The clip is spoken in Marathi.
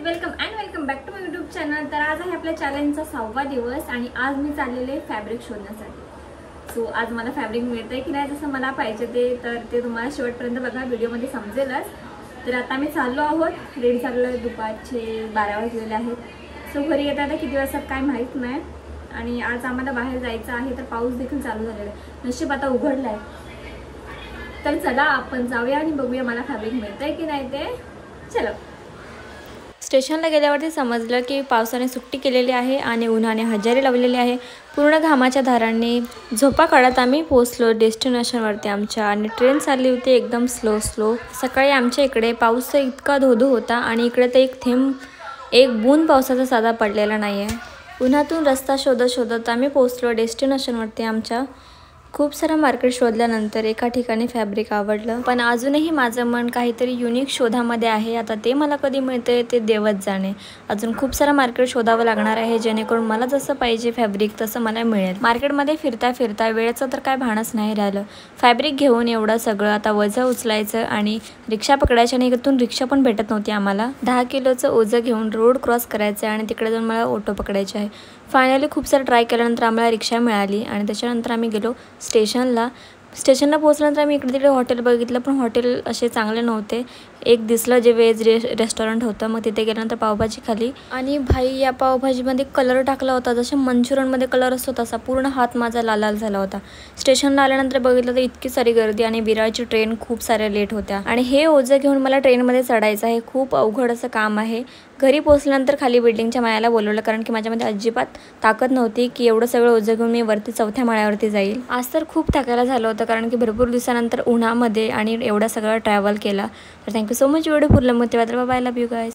Welcome back to my YouTube channel. तर आज आहे आपल्या चॅलेंजचा 6वा दिवस आणि आज मी चाललेले फॅब्रिक शोधण्यासाठी। सो आज मला फॅब्रिक मिळतंय की नाही जसं मला पाहिजे ते तुम्हाला शेवटपर्यंत बघा, व्हिडिओमध्ये समजेलच। तर आता मी चाललो आहोत, रेडी चाललो, दुपारचे 12 वाजलेले आहेत। सो घरी येता किती वाजता काय माहीत नाही आणि आज आम्हाला बाहेर जायचं आहे, तर पाऊस देखील चालू झालेला आहे, नशीब आता उघडलाय। तर चला आपण जाऊया आणि बघूया मला फॅब्रिक मिळतंय की नाही ते। चलो। स्टेशनला गेल्यावरती समजलं की पावसाने सुट्टी केलेली आहे आणि उन्हाने हजेरी लावलेली आहे। पूर्ण घामाच्या धारांनी झोपा काढत आम्ही पोहोचलो डेस्टिनेशनवरती आमच्या, आणि ट्रेन चालली होती एकदम स्लो। सकाळी आमच्या इकडे पाऊस इतका धोधो होता आणि इकडे तर एक बूंद पावसाचा साधा पडलेला नाही आहे। उन्हातून रस्ता शोधत आम्ही पोहोचलो डेस्टिनेशनवरती आमच्या। खूप सारा मार्केट शोधल्यानंतर एका ठिकाणी फॅब्रिक आवडलं, पण अजूनही माझं मन काहीतरी युनिक शोधामध्ये आहे। आता ते मला कधी मिळते ते देवच जाणे। अजून खूप सारा मार्केट शोधावं लागणार आहे, जेणेकरून मला जसं पाहिजे फॅब्रिक तसं मला मिळेल। मार्केटमध्ये फिरता वेळेचं तर काय भानच नाही राहिलं। फॅब्रिक घेऊन एवढं सगळं आता वजं उचलायचं आणि रिक्षा पकडायची, आणि इथून रिक्षा पण भेटत नव्हती आम्हाला। 10 किलोचं ओझं घेऊन रोड क्रॉस करायचं आणि तिकडे जाऊन मला ऑटो पकडायचे आहे। फायनली खूप सारं ट्राय केल्यानंतर आम्हाला रिक्षा मिळाली आणि त्याच्यानंतर आम्ही गेलो स्टेशनला पोहोचल्यानंतर आम्ही इकडे तिकडे हॉटेल बघितलं, पण हॉटेल असे चांगले नव्हते। एक दिसलं जे व्हेज रेस्टॉरंट होतं, मग तिथे गेल्यानंतर पावभाजी खाली, आणि भाई या पावभाजीमध्ये कलर टाकला होता, जसे मंचुरियनमध्ये कलर असतो तसा पूर्ण हात माझा लाल झाला होता। स्टेशनला आल्यानंतर बघितलं तर इतकी सारी गर्दी आणि विरारची ट्रेन खूप साऱ्या लेट होत्या, आणि हे ओझं घेऊन मला ट्रेनमध्ये चढायचं आहे। खूप अवघड असं काम आहे। घरी पोहोचल्यानंतर खाली बिल्डिंगच्या माळ्याला बोलवलं, कारण की माझ्यामध्ये अजिबात ताकद नव्हती की एवढं सगळं ओझं घेऊन मी वरती 4थ्या माळ्यावरती जाईल। आज तर खूप थकायला झालं होतं, कारण की भरपूर दिवसानंतर उन्हामध्ये आणि एवढा सगळं ट्रॅव्हल केला। तर थँक्यू सो मच व्हिडिओ पूर्ण मग तेव्हा बाय, लव्ह यू गाईज।